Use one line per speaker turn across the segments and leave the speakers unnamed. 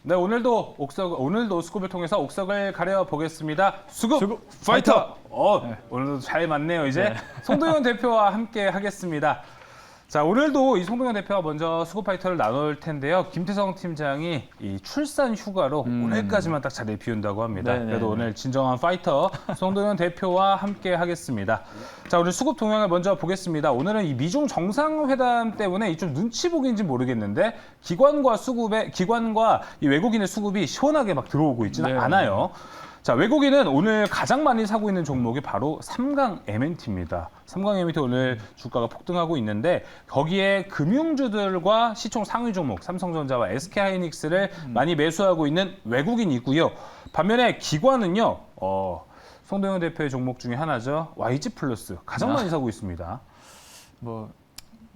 네, 오늘도 수급을 통해서 옥석을 가려 보겠습니다. 수급 파이터!
네.
오늘도 잘 맞네요, 이제.
네.
송도현 대표와 함께 하겠습니다. 자, 오늘도 이 송도현 대표가 먼저 수급 파이터를 나눌 텐데요. 김태성 팀장이 이 출산 휴가로 오늘까지만 딱 자리를 비운다고 합니다.
네네네.
그래도 오늘 진정한 파이터 송도현 대표와 함께 하겠습니다. 자, 오늘 수급 동향을 먼저 보겠습니다. 오늘은 이 미중 정상회담 때문에 이 좀 눈치 보기인지 모르겠는데 기관과 이 외국인의 수급이 시원하게 막 들어오고 있지는
네.
않아요. 자, 외국인은 오늘 가장 많이 사고 있는 종목이 바로 삼강 MNT입니다. 삼강 MNT 오늘 주가가 폭등하고 있는데 거기에 금융주들과 시총 상위 종목 삼성전자와 SK하이닉스를 많이 매수하고 있는 외국인이고요. 반면에 기관은요. 송도현 대표의 종목 중에 하나죠. YG플러스 가장 많이 사고 있습니다.
뭐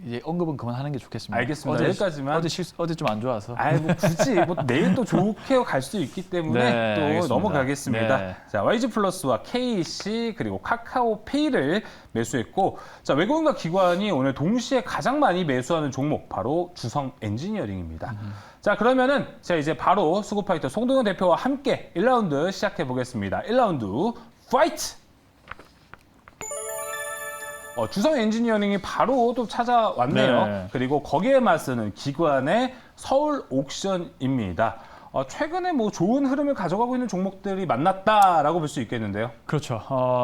이제 언급은 그만하는 게 좋겠습니다.
알겠습니다. 여기까지만.
어제 좀 안 좋아서.
뭐 굳이 내일 또 좋게 갈 수 있기 때문에
네,
또
알겠습니다.
넘어가겠습니다.
네.
자, YG플러스와 KC 그리고 카카오페이를 매수했고, 자, 외국인과 기관이 오늘 동시에 가장 많이 매수하는 종목 바로 주성 엔지니어링입니다. 자, 그러면은 제가 이제 바로 수급파이터 송동현 대표와 함께 1라운드 시작해 보겠습니다. 1라운드 파이트! 주성 엔지니어링이 바로 또 찾아왔네요.
네.
그리고 거기에 맞서는 기관의 서울 옥션입니다. 최근에 뭐 좋은 흐름을 가져가고 있는 종목들이 만났다라고 볼 수 있겠는데요.
그렇죠.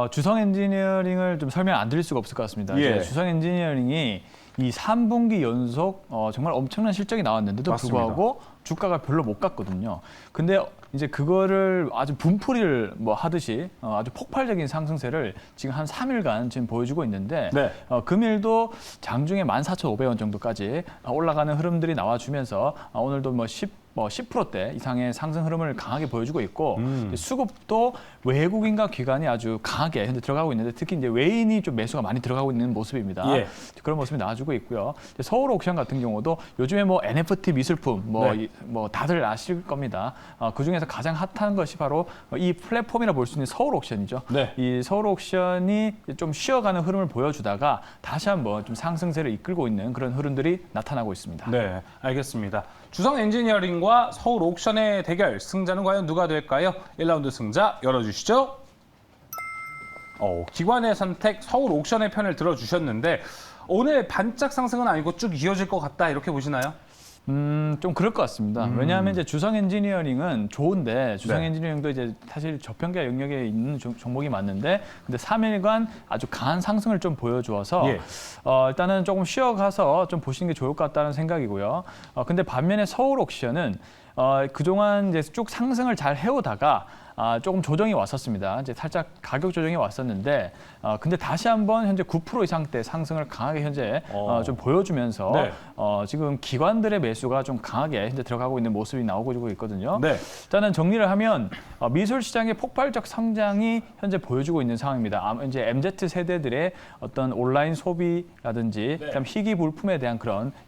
주성 엔지니어링을 좀 설명 안 드릴 수가 없을 것 같습니다.
예.
이제 주성 엔지니어링이 이 3분기 연속 정말 엄청난 실적이 나왔는데도
맞습니다.
불구하고 주가가 별로 못 갔거든요. 근데 이제 그거를 아주 분풀이를 뭐 하듯이 아주 폭발적인 상승세를 지금 한 3일간 지금 보여주고 있는데
네.
금일도 장중에 14,500원 정도까지 올라가는 흐름들이 나와주면서 오늘도 뭐 10%대 이상의 상승 흐름을 강하게 보여주고 있고 수급도 외국인과 기관이 아주 강하게 현재 들어가고 있는데 특히 이제 외인이 좀 매수가 많이 들어가고 있는 모습입니다.
예.
그런 모습이 나와주고 있고요. 서울 옥션 같은 경우도 요즘에 뭐 NFT 미술품
네.
뭐 다들 아실 겁니다. 그 중에서 가장 핫한 것이 바로 이 플랫폼이라 볼 수 있는 서울 옥션이죠.
네.
이 서울 옥션이 좀 쉬어가는 흐름을 보여주다가 다시 한번 좀 상승세를 이끌고 있는 그런 흐름들이 나타나고 있습니다.
네, 알겠습니다. 주성 엔지니어링과 서울 옥션의 대결, 승자는 과연 누가 될까요? 1라운드 승자 열어주시죠. 기관의 선택, 서울 옥션의 편을 들어주셨는데 오늘 반짝 상승은 아니고 쭉 이어질 것 같다 이렇게 보시나요?
좀 그럴 것 같습니다. 왜냐하면 이제 주성 엔지니어링은 좋은데 주성
네.
엔지니어링도 이제 사실 저평가 영역에 있는 종목이 맞는데 근데 3일간 아주 강한 상승을 좀 보여주어서
예.
일단은 조금 쉬어가서 좀 보시는 게 좋을 것 같다는 생각이고요. 근데 반면에 서울 옥션은 그동안 이제 쭉 상승을 잘 해오다가 조금 조정이 왔었습니다. 이제 살짝 가격 조정이 왔었는데, 근데 다시 한번 현재 9% 이상대 상승을 강하게 현재 좀 보여주면서
네.
지금 기관들의 매수가 좀 강하게 현재 들어가고 있는 모습이 나오고 있거든요.
네.
일단은 정리를 하면 미술 시장의 폭발적 성장이 현재 보여주고 있는 상황입니다. 이제 MZ 세대들의 어떤 온라인 소비라든지,
네.
그다음 희귀 물품에 대한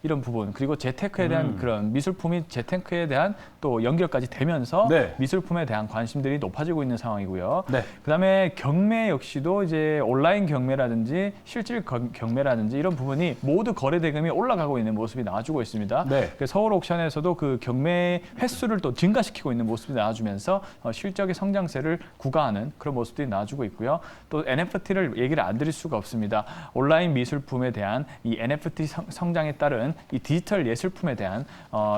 이런 부분, 그리고 재테크에 대한 그런 미술품이 재테크에 대한 또 연결까지 되면서
네.
미술품에 대한 관심들이 높아지고 있는 상황이고요.
네.
그다음에 경매 역시도 이제 온라인 경매라든지 실질 경매라든지 이런 부분이 모두 거래 대금이 올라가고 있는 모습이 나와주고 있습니다.
네.
그래서 서울 옥션에서도 그 경매 횟수를 또 증가시키고 있는 모습이 나와주면서 실적의 성장세를 구가하는 그런 모습들이 나와주고 있고요. 또 NFT를 얘기를 안 드릴 수가 없습니다. 온라인 미술품에 대한 이 NFT 성장에 따른 이 디지털 예술품에 대한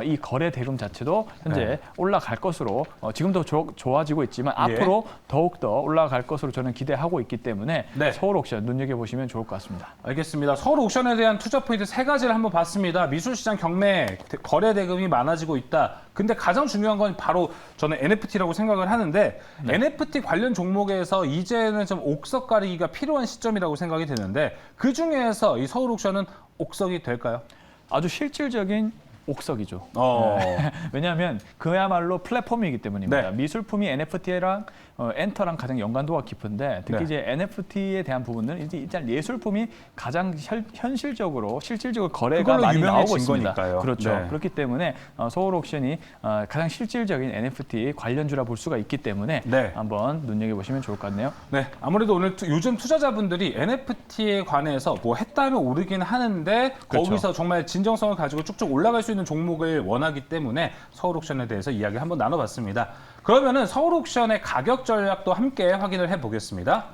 이 거래 대금 자체도 현재
네.
올라갈 것으로 지금도 좋아지고 있지만
예.
앞으로 더욱더 올라갈 것으로 저는 기대하고 있기 때문에
네.
서울 옥션 눈여겨보시면 좋을 것 같습니다.
알겠습니다. 서울 옥션에 대한 투자 포인트 3가지를 한번 봤습니다. 미술시장 경매, 거래 대금이 많아지고 있다. 근데 가장 중요한 건 바로 저는 NFT라고 생각을 하는데
네.
NFT 관련 종목에서 이제는 좀 옥석 가리기가 필요한 시점이라고 생각이 드는데 그중에서 이 서울 옥션은 옥석이 될까요?
아주 실질적인 옥석이죠.
네.
왜냐하면 그야말로 플랫폼이기 때문입니다.
네.
미술품이 NFT랑 엔터랑 가장 연관도가 깊은데 특히
네.
이제 NFT에 대한 부분은 이제 일단 예술품이 가장 현실적으로 실질적으로 거래가
그걸로
많이 나오고
유명해진
있습니다.
거니까요.
그렇죠.
네.
그렇기 때문에 서울 옥션이 가장 실질적인 NFT 관련주라 볼 수가 있기 때문에
네.
한번 눈여겨보시면 좋을 것 같네요.
네, 아무래도 오늘 요즘 투자자분들이 NFT에 관해서 뭐 했다면 오르긴 하는데
그렇죠.
거기서 정말 진정성을 가지고 쭉쭉 올라갈 수 있는 있는 종목을 원하기 때문에 서울옥션에 대해서 이야기 한번 나눠봤습니다. 그러면은 서울옥션의 가격 전략도 함께 확인을 해보겠습니다.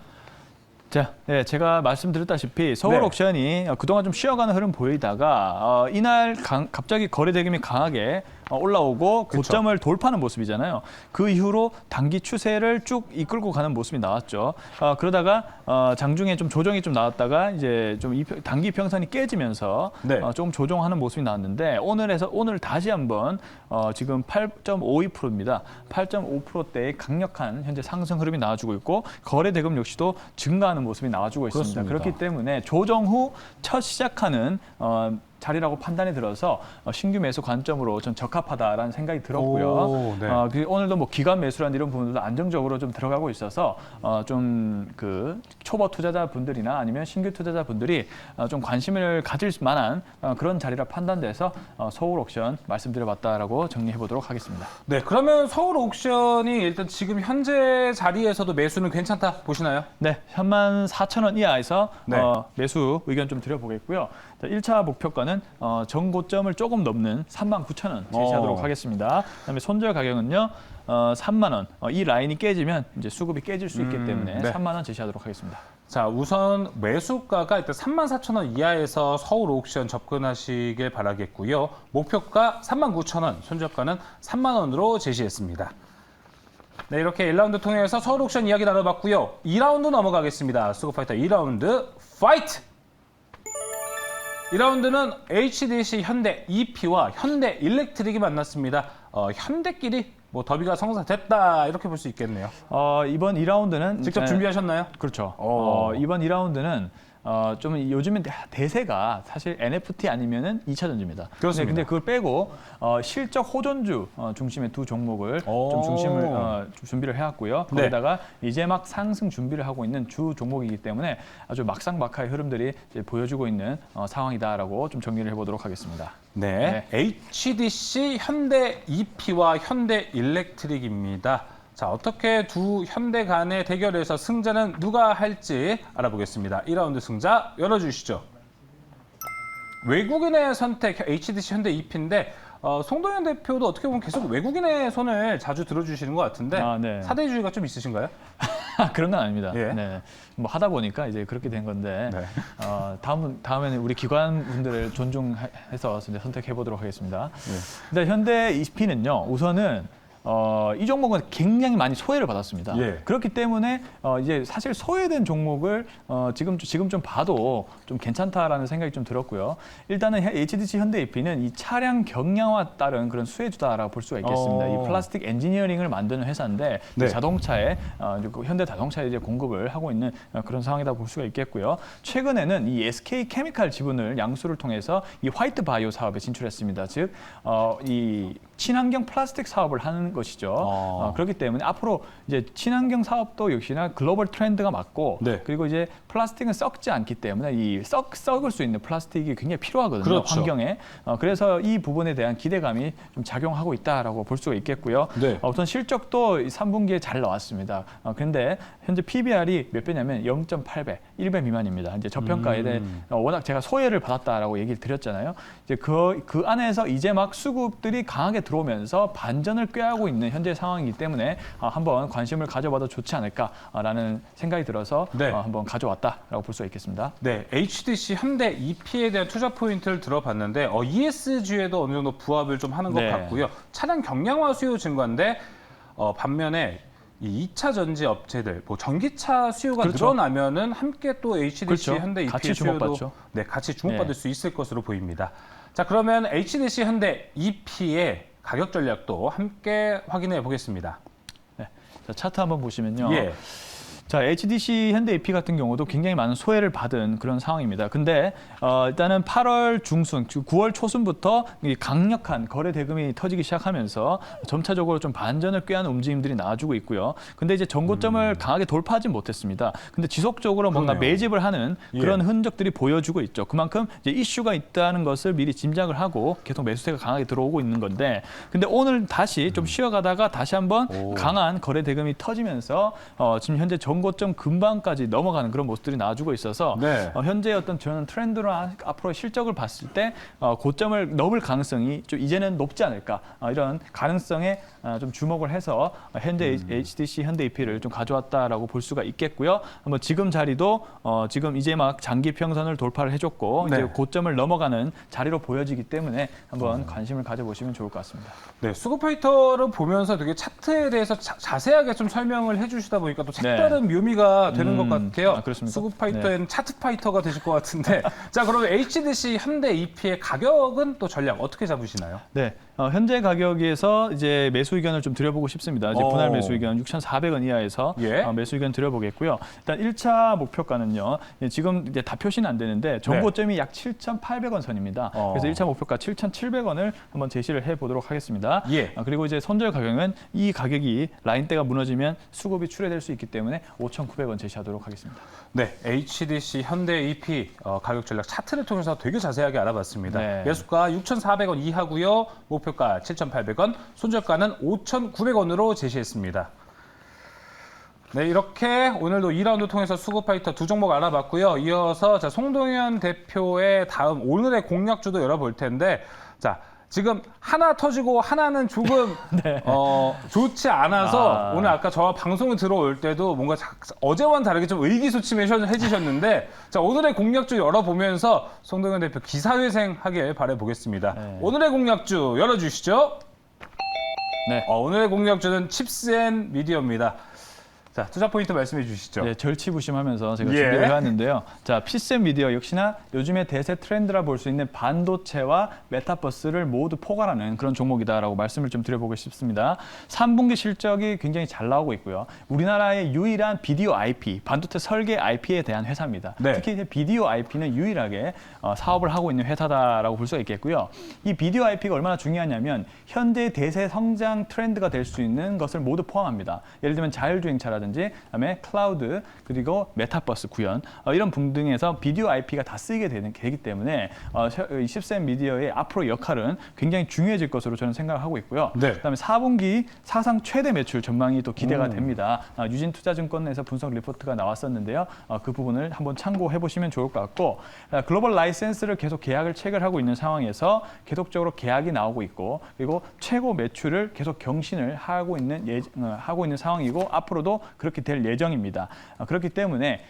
자, 네, 제가 말씀드렸다시피 서울
네.
옥션이 그동안 좀 쉬어가는 흐름 보이다가 이날 갑자기 거래 대금이 강하게 올라오고 고점을 돌파하는 모습이잖아요. 그 이후로 단기 추세를 쭉 이끌고 가는 모습이 나왔죠. 그러다가 장중에 좀 조정이 좀 나왔다가 이제 좀 단기 평선이 깨지면서
네.
좀 조정하는 모습이 나왔는데 오늘 다시 한번 지금 8.52%입니다. 8.5%대의 강력한 현재 상승 흐름이 나와주고 있고 거래 대금 역시도 증가하는 모습이 나와주고 있습니다.
그렇습니다.
그렇기 때문에 조정 후 첫 시작하는 자리라고 판단이 들어서 신규 매수 관점으로 좀 적합하다라는 생각이 들었고요.
오, 네.
오늘도 뭐 기관 매수란 이런 부분들도 안정적으로 좀 들어가고 있어서 좀 그 초보 투자자분들이나 아니면 신규 투자자분들이 좀 관심을 가질 만한 그런 자리라 판단돼서 서울 옥션 말씀드려봤다라고 정리해 보도록 하겠습니다.
네, 그러면 서울옥션이 일단 지금 현재 자리에서도 매수는 괜찮다 보시나요?
네, 34,000원 이하에서
네.
매수 의견 좀 드려보겠고요. 자, 1차 목표가는 전고점을 조금 넘는 39,000원 제시하도록 하겠습니다. 그다음에 손절 가격은요. 3만 원. 이 라인이 깨지면 이제 수급이 깨질 수 있기 때문에
네.
3만 원 제시하도록 하겠습니다.
자, 우선 매수가가 일단 34,000원 이하에서 서울옥션 접근하시길 바라겠고요. 목표가 39,000원, 손절가는 3만 원으로 제시했습니다. 네, 이렇게 1라운드 통해서 서울옥션 이야기 나눠봤고요. 2라운드 넘어가겠습니다. 수급파이터 2라운드 파이트! 2라운드는 HDC 현대 EP와 현대 일렉트릭이 만났습니다. 현대끼리 뭐 더비가 성사됐다 이렇게 볼 수 있겠네요.
이번 2라운드는
직접 준비하셨나요?
그렇죠.
오.
이번 2라운드는 좀 요즘엔 대세가 사실 NFT 아니면은 2차 전지입니다.
그렇습니다.
근데 그걸 빼고 실적 호전주 중심의 두 종목을
오.
좀 중심을 준비를 해왔고요.
네.
거기다가 이제 막 상승 준비를 하고 있는 주 종목이기 때문에 아주 막상막하의 흐름들이 이제 보여주고 있는 상황이다라고 좀 정리를 해보도록 하겠습니다.
네. HDC 현대 EP와 현대 일렉트릭입니다. 자, 어떻게 두 현대 간의 대결에서 승자는 누가 할지 알아보겠습니다. 1라운드 승자 열어주시죠. 외국인의 선택 HDC 현대 EP인데 송도현 대표도 어떻게 보면 계속 외국인의 손을 자주 들어주시는 것 같은데
네.
사대주의가 좀 있으신가요?
그런 건 아닙니다.
예.
네. 뭐 하다 보니까 이제 그렇게 된 건데
네.
다음에는 우리 기관 분들을 존중해서 이제 선택해 보도록 하겠습니다.
네.
근데 현대 EP는요 우선은 이 종목은 굉장히 많이 소외를 받았습니다.
예.
그렇기 때문에 이제 사실 소외된 종목을 지금 좀 봐도 좀 괜찮다라는 생각이 좀 들었고요. 일단은 HDC 현대 EP는 이 차량 경량화 따른 그런 수혜주다라고 볼 수가 있겠습니다. 이 플라스틱 엔지니어링을 만드는 회사인데
네.
자동차에 현대 자동차에 이제 공급을 하고 있는 그런 상황이다 볼 수가 있겠고요. 최근에는 이 SK 케미칼 지분을 양수를 통해서 이 화이트 바이오 사업에 진출했습니다. 즉 이 친환경 플라스틱 사업을 하는 것이죠. 그렇기 때문에 앞으로 이제 친환경 사업도 역시나 글로벌 트렌드가 맞고
네.
그리고 이제 플라스틱은 썩지 않기 때문에 이 썩을 수 있는 플라스틱이 굉장히 필요하거든요.
그렇죠.
환경에. 그래서 이 부분에 대한 기대감이 좀 작용하고 있다라고 볼 수가 있겠고요.
네.
우선 실적도 3분기에 잘 나왔습니다. 그런데 현재 PBR이 몇 배냐면 0.8배, 1배 미만입니다. 이제 저평가에 대해 워낙 제가 소외를 받았다라고 얘기를 드렸잖아요. 이제 그 안에서 이제 막 수급들이 강하게 들어오면서 반전을 꾀하고 있는 현재 상황이기 때문에 한번 관심을 가져봐도 좋지 않을까라는 생각이 들어서
네.
한번 가져왔다라고 볼 수가 있겠습니다.
네, HDC 현대 EP에 대한 투자 포인트를 들어봤는데 ESG에도 어느 정도 부합을 좀 하는 것
네.
같고요. 차량 경량화 수요 증가인데 반면에 이 2차 전지 업체들, 뭐 전기차 수요가
그렇죠.
늘어나면은 함께 또 HDC
그렇죠.
현대
같이
EP의 수요도
주목받죠.
네, 같이 주목받을
네.
수 있을 것으로 보입니다. 자, 그러면 HDC 현대 EP의 가격 전략도 함께 확인해 보겠습니다.
네. 자, 차트 한번 보시면요.
예.
자, HDC 현대 EP 같은 경우도 굉장히 많은 소외를 받은 그런 상황입니다. 근데 일단은 8월 중순, 9월 초순부터 이 강력한 거래 대금이 터지기 시작하면서 점차적으로 좀 반전을 꾀하는 움직임들이 나와주고 있고요. 근데 이제 전고점을 강하게 돌파하지 못했습니다. 근데 지속적으로 뭔가
그러네요.
매집을 하는
예.
그런 흔적들이 보여주고 있죠. 그만큼 이제 이슈가 있다는 것을 미리 짐작을 하고 계속 매수세가 강하게 들어오고 있는 건데, 근데 오늘 다시 좀 쉬어가다가 다시 한번
오.
강한 거래 대금이 터지면서 지금 현재 전고점 전고점 근방까지 넘어가는 그런 모습들이 나와주고 있어서
네.
현재 어떤 저는 트렌드나 앞으로의 실적을 봤을 때 고점을 넘을 가능성이 좀 이제는 높지 않을까 이런 가능성에 좀 주목을 해서 현재 HDC 현대 EP를 좀 가져왔다라고 볼 수가 있겠고요. 한번 지금 자리도 지금 이제 막 장기 평선을 돌파를 해줬고
네.
이제 고점을 넘어가는 자리로 보여지기 때문에 한번 관심을 가져보시면 좋을 것 같습니다.
네, 수급파이터를 보면서 되게 차트에 대해서 자세하게 좀 설명을 해주시다 보니까 또 색다른 묘미가 되는 것 같아요.
그렇습니까?
수급파이터에는 차트파이터가 되실 것 같은데 자, 그러면 HDC 현대 EP의 가격은 또 전략 어떻게 잡으시나요?
네, 현재 가격에서 이제 매수 의견을 좀 드려보고 싶습니다. 이제 분할 매수 의견 6,400원 이하에서
예.
매수 의견 드려보겠고요. 일단 1차 목표가는요. 지금 이제 다 표시는 안 되는데 정고점이 약 7,800원 선입니다. 그래서 1차 목표가 7,700원을 한번 제시를 해보도록 하겠습니다.
예.
그리고 이제 손절 가격은 이 가격이 라인대가 무너지면 수급이 출회될 수 있기 때문에 5,900원 제시하도록 하겠습니다.
네, HDC 현대 EP 가격 전략 차트를 통해서 되게 자세하게 알아봤습니다.
네.
매수가 6,400원 이하고요. 목표가 7,800원, 손절가는 5,900원으로 제시했습니다. 네, 이렇게 오늘도 2라운드 통해서 수급파이터 두 종목 알아봤고요. 이어서 자, 송동현 대표의 다음 오늘의 공략주도 열어볼 텐데, 자, 지금 하나 터지고 하나는 조금 좋지 않아서 오늘 아까 저와 방송에 들어올 때도 뭔가 어제와는 다르게 좀 의기소침해지셨는데 자, 오늘의 공략주 열어보면서 송동현 대표 기사회생하길 바라보겠습니다.
네.
오늘의 공략주 열어주시죠.
네.
오늘의 공략주는 칩스앤미디어입니다. 자, 투자 포인트 말씀해 주시죠.
네, 절치부심하면서 제가
예.
준비를 해왔는데요. 자, 핏셋미디어 역시나 요즘의 대세 트렌드라 볼 수 있는 반도체와 메타버스를 모두 포괄하는 그런 종목이다라고 말씀을 좀 드려보고 싶습니다. 3분기 실적이 굉장히 잘 나오고 있고요. 우리나라의 유일한 비디오 IP, 반도체 설계 IP에 대한 회사입니다.
네.
특히 이제 비디오 IP는 유일하게 사업을 하고 있는 회사다라고 볼 수가 있겠고요. 이 비디오 IP가 얼마나 중요하냐면 현재 대세 성장 트렌드가 될 수 있는 것을 모두 포함합니다. 예를 들면 자율주행차라든지 그다음에 클라우드 그리고 메타버스 구현 이런 등등에서 비디오 IP가 다 쓰이게 되기 때문에 이 칩셋 미디어의 앞으로 역할은 굉장히 중요해질 것으로 저는 생각하고 있고요.
네.
그다음에 4분기 사상 최대 매출 전망이 또 기대가 됩니다. 유진투자증권에서 분석 리포트가 나왔었는데요. 그 부분을 한번 참고해 보시면 좋을 것 같고 글로벌 라이센스를 계속 계약을 체결하고 있는 상황에서 계속적으로 계약이 나오고 있고 그리고 최고 매출을 계속 경신을 하고 있는 상황이고 앞으로도 그렇게 될 예정입니다. 그렇기 때문에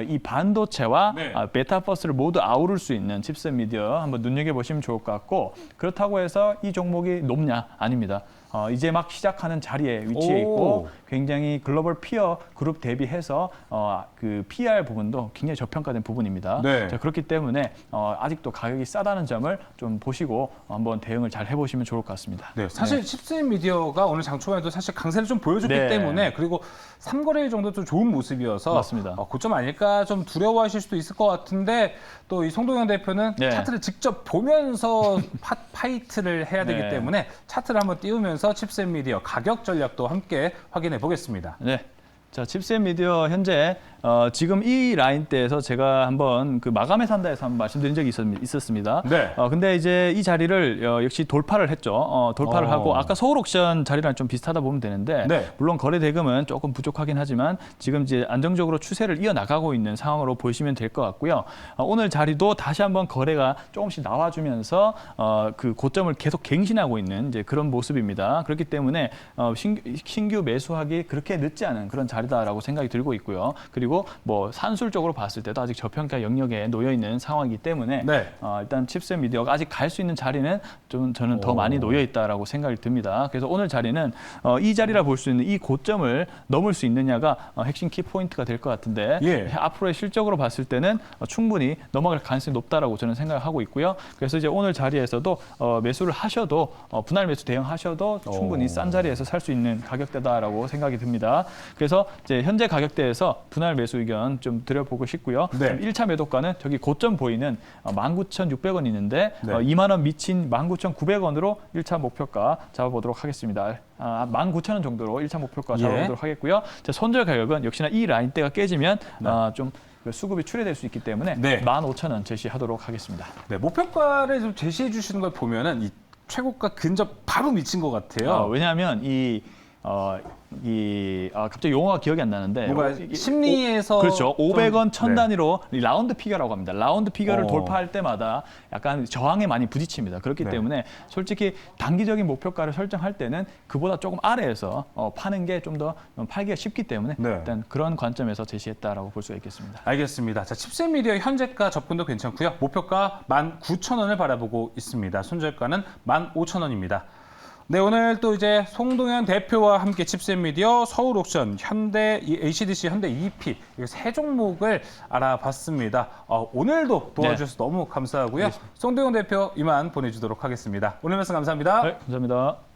이 반도체와
네.
메타버스를 모두 아우를 수 있는 칩셋 미디어 한번 눈여겨보시면 좋을 것 같고 그렇다고 해서 이 종목이 높냐? 아닙니다. 이제 막 시작하는 자리에 위치해 있고 굉장히 글로벌 피어 그룹 대비해서 그 PR 부분도 굉장히 저평가된 부분입니다.
네.
자, 그렇기 때문에 아직도 가격이 싸다는 점을 좀 보시고 한번 대응을 잘 해보시면 좋을 것 같습니다.
네, 사실 칩셋 미디어가 오늘 장 초반에도 사실 강세를 좀 보여줬기
네.
때문에 그리고 3거래일 정도 좀 좋은 모습이어서
맞습니다.
고점 아닐까 좀 두려워하실 수도 있을 것 같은데 또 이 송동현 대표는
네.
차트를 직접 보면서 파이트를 해야 되기
네.
때문에 차트를 한번 띄우면서 칩셋 미디어 가격 전략도 함께 확인해 보겠습니다.
네. 자, 칩셋 미디어 현재 지금 이 라인대에서 제가 한번 그 마감에 산다에서 한번 말씀드린 적이 있었습니다.
네.
근데 이제 이 자리를 역시 돌파를 했죠. 돌파를 하고 아까 서울 옥션 자리랑 좀 비슷하다 보면 되는데
네.
물론 거래 대금은 조금 부족하긴 하지만 지금 이제 안정적으로 추세를 이어나가고 있는 상황으로 보시면 될 것 같고요. 오늘 자리도 다시 한번 거래가 조금씩 나와주면서 그 고점을 계속 갱신하고 있는 이제 그런 모습입니다. 그렇기 때문에 신규 매수하기 그렇게 늦지 않은 그런 자리다라고 생각이 들고 있고요. 그리고 뭐 산술적으로 봤을 때도 아직 저평가 영역에 놓여 있는 상황이기 때문에
네.
일단 칩셋 미디어가 아직 갈 수 있는 자리는 좀 저는 더 많이 놓여 있다라고 생각이 듭니다. 그래서 오늘 자리는 이 자리라 볼 수 있는 이 고점을 넘을 수 있느냐가 핵심 키 포인트가 될 것 같은데
예.
앞으로의 실적으로 봤을 때는 충분히 넘어갈 가능성이 높다라고 저는 생각을 하고 있고요. 그래서 이제 오늘 자리에서도 매수를 하셔도 분할 매수 대응하셔도 충분히 싼 자리에서 살 수 있는 가격대다라고 생각이 듭니다. 그래서 이제 현재 가격대에서 분할 매수 의견 좀 드려보고 싶고요.
네.
1차 매도가는 저기 고점 보이는 19,600원 있는데
네.
2만 원 미친 19,900원으로 1차 목표가 잡아보도록 하겠습니다. 19,000원 정도로 1차 목표가 잡아보도록 하겠고요. 자, 손절 가격은 역시나 이 라인대가 깨지면 좀 수급이 출회될 수 있기 때문에
네.
15,000원 제시하도록 하겠습니다.
네, 목표가를 좀 제시해 주시는 걸 보면은 이 최고가 근접 바로 미친 것 같아요.
왜냐하면 이 갑자기 용어가 기억이 안 나는데
뭔가 심리에서
그렇죠. 500원 천
네.
단위로 라운드 피겨라고 합니다. 라운드 피겨를
어.
돌파할 때마다 약간 저항에 많이 부딪힙니다. 그렇기
네.
때문에 솔직히 단기적인 목표가를 설정할 때는 그보다 조금 아래에서 파는 게 좀 더 팔기가 쉽기 때문에
네.
일단 그런 관점에서 제시했다라고 볼 수가 있겠습니다.
알겠습니다. 자, 칩셋 미디어 현재가 접근도 괜찮고요. 목표가 19,000원을 바라보고 있습니다. 손절가는 15,000원입니다. 네, 오늘 또 이제 송동현 대표와 함께 칩셋 미디어, 서울옥션, 현대 HDC, 현대 EP 이 세 종목을 알아봤습니다. 오늘도 도와주셔서 너무 감사하고요. 송동현 대표 이만 보내주도록 하겠습니다. 오늘 말씀 감사합니다.
네, 감사합니다.